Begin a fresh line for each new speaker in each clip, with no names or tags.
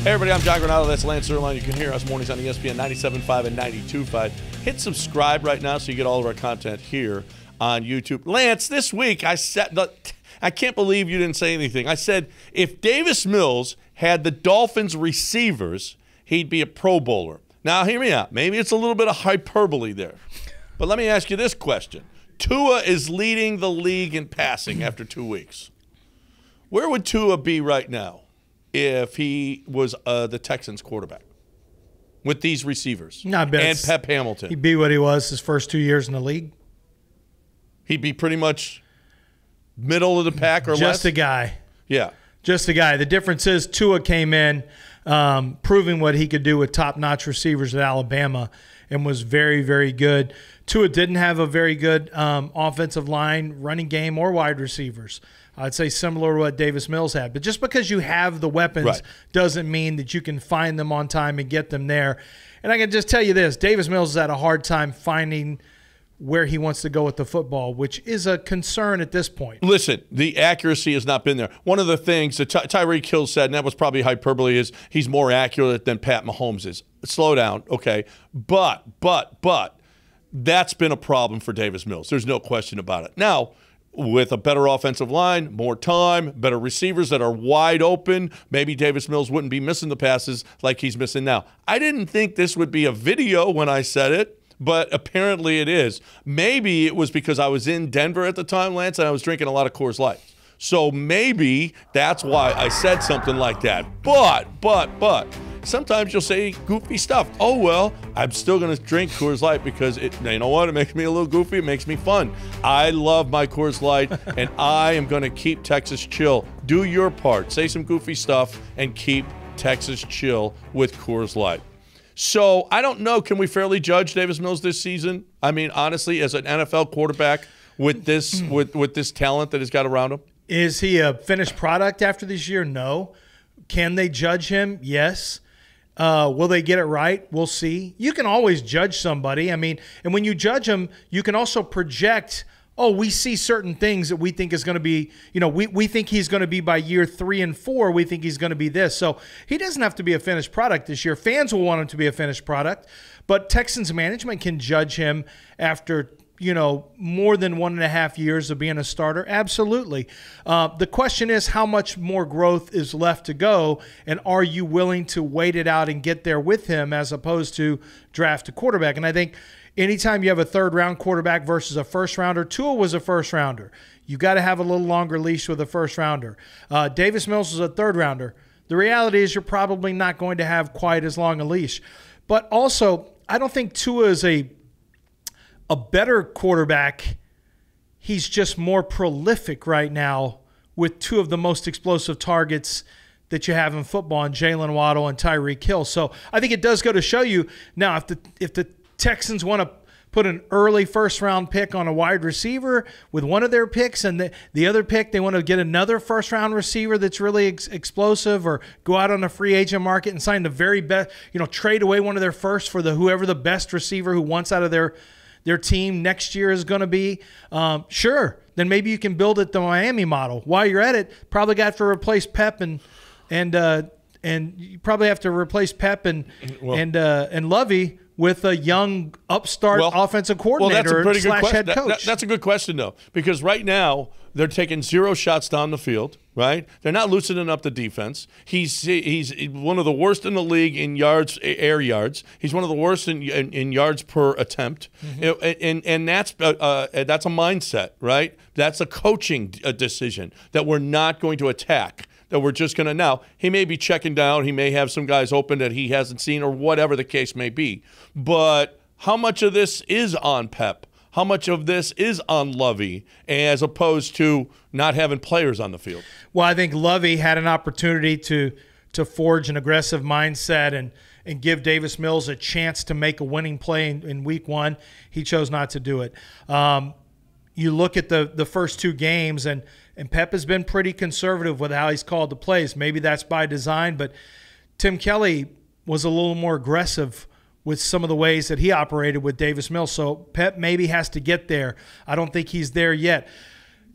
Hey everybody, I'm John Granado. That's Lance Zierlein. You can hear us mornings on ESPN 97.5 and 92.5. Hit subscribe right now so you get all of our content here on YouTube. Lance, this week I can't believe you didn't say anything. I said if Davis Mills had the Dolphins receivers, he'd be a Pro Bowler. Now, hear me out. Maybe it's a little bit of hyperbole there. But let me ask you this question. Tua is leading the league in passing after 2 weeks. Where would Tua be right now if he was the Texans quarterback with these receivers and Pep Hamilton?
He'd be what he was his first 2 years in the league.
He'd be pretty much middle of the pack or less?
Just a guy.
Yeah.
Just a guy. The difference is Tua came in proving what he could do with top-notch receivers at Alabama and was very, very good. Tua didn't have a very good offensive line, running game, or wide receivers. I'd say similar to what Davis Mills had. But just because you have the weapons doesn't mean that you can find them on time and get them there. And I can just tell you this, Davis Mills has had a hard time finding where he wants to go with the football, which is a concern at this point.
Listen, the accuracy has not been there. One of the things that Tyreek Hill said, and that was probably hyperbole, is he's more accurate than Pat Mahomes is. Slow down, okay? But that's been a problem for Davis Mills. There's no question about it. Now, with a better offensive line, more time, better receivers that are wide open, maybe Davis Mills wouldn't be missing the passes like he's missing now. I didn't think this would be a video when I said it, but apparently it is. Maybe it was because I was in Denver at the time, Lance, and I was drinking a lot of Coors Light. So maybe that's why I said something like that. But sometimes you'll say goofy stuff. Oh, well, I'm still going to drink Coors Light because, you know what, it makes me a little goofy. It makes me fun. I love my Coors Light, and I am going to keep Texas chill. Do your part. Say some goofy stuff and keep Texas chill with Coors Light. So I don't know. Can we fairly judge Davis Mills this season? I mean, honestly, as an NFL quarterback with this with this talent that he's got around him?
Is he a finished product after this year? No. Can they judge him? Yes. Will they get it right? We'll see. You can always judge somebody. I mean, and when you judge them, you can also project, oh, we see certain things that we think is going to be, we think he's going to be by year 3 and 4. We think he's going to be this. So he doesn't have to be a finished product this year. Fans will want him to be a finished product. But Texans management can judge him after more than 1.5 years of being a starter? Absolutely. The question is how much more growth is left to go, and are you willing to wait it out and get there with him as opposed to draft a quarterback? And I think anytime you have a third-round quarterback versus a first-rounder, Tua was a first-rounder. You got to have a little longer leash with a first-rounder. Davis Mills was a third-rounder. The reality is you're probably not going to have quite as long a leash. But also, I don't think Tua is a better quarterback. He's just more prolific right now with 2 of the most explosive targets that you have in football, in Jalen Waddle and Tyreek Hill. So I think it does go to show you now if the Texans want to put an early first-round pick on a wide receiver with one of their picks, and the other pick they want to get another first-round receiver that's really explosive, or go out on a free agent market and sign the very best, trade away one of their first for whoever the best receiver who wants out of their team next year is going to be, sure, then maybe you can build it the Miami model. While you're at it, probably got to replace Pep and you probably have to replace Pep and Lovey with a young upstart offensive coordinator / head coach.
That's a good question, though, because right now they're taking 0 shots down the field, right? They're not loosening up the defense. He's one of the worst in the league in yards, air yards. He's one of the worst in yards per attempt, and that's a mindset, right? That's a coaching decision that we're not going to attack. That we're just going to now. He may be checking down. He may have some guys open that he hasn't seen, or whatever the case may be. But how much of this is on Pep? How much of this is on Lovey, as opposed to not having players on the field?
Well, I think Lovey had an opportunity to forge an aggressive mindset and give Davis Mills a chance to make a winning play in week 1. He chose not to do it. You look at the first 2 games, and Pep has been pretty conservative with how he's called the plays. Maybe that's by design, but Tim Kelly was a little more aggressive with some of the ways that he operated with Davis Mills. So Pep maybe has to get there. I don't think he's there yet.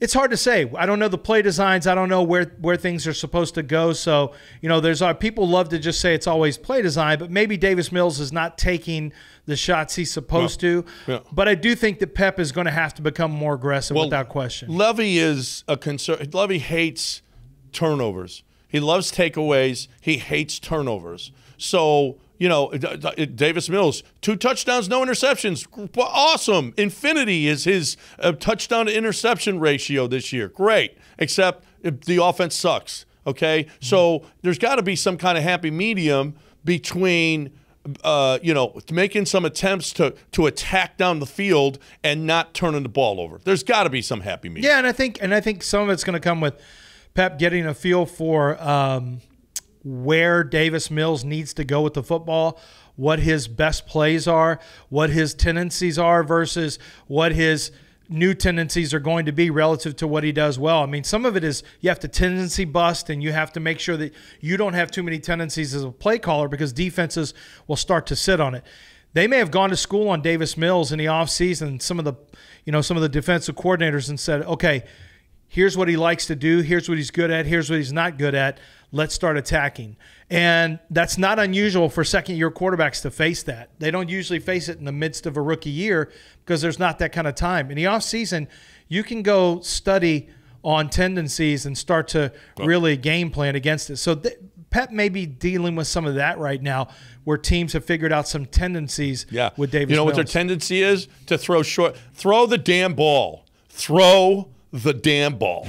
It's hard to say. I don't know the play designs. I don't know where things are supposed to go. So, there's people love to just say it's always play design, but maybe Davis Mills is not taking the shots he's supposed to.
Yeah.
But I do think that Pep is going to have to become more aggressive without question.
Levy is a concern. Levy hates turnovers. He loves takeaways. He hates turnovers. So, Davis Mills, 2 touchdowns, no interceptions. Awesome. Infinity is his touchdown to interception ratio this year. Great. Except the offense sucks. Okay? So there's got to be some kind of happy medium between making some attempts to attack down the field and not turning the ball over. There's got to be some happy medium.
Yeah, and I think some of it's going to come with Pep getting a feel for where Davis Mills needs to go with the football, what his best plays are, what his tendencies are versus what his new tendencies are going to be relative to what he does well. I mean, some of it is you have to tendency bust, and you have to make sure that you don't have too many tendencies as a play caller because defenses will start to sit on it. They may have gone to school on Davis Mills in the offseason, some of the defensive coordinators, and said, okay, here's what he likes to do, here's what he's good at, here's what he's not good at. Let's start attacking. And that's not unusual for second-year quarterbacks to face that. They don't usually face it in the midst of a rookie year because there's not that kind of time. In the offseason, you can go study on tendencies and start to really game plan against it. So Pep may be dealing with some of that right now where teams have figured out some tendencies with Davis Mills.
You know what their tendency is? To throw short. Throw the damn ball. Throw the damn ball.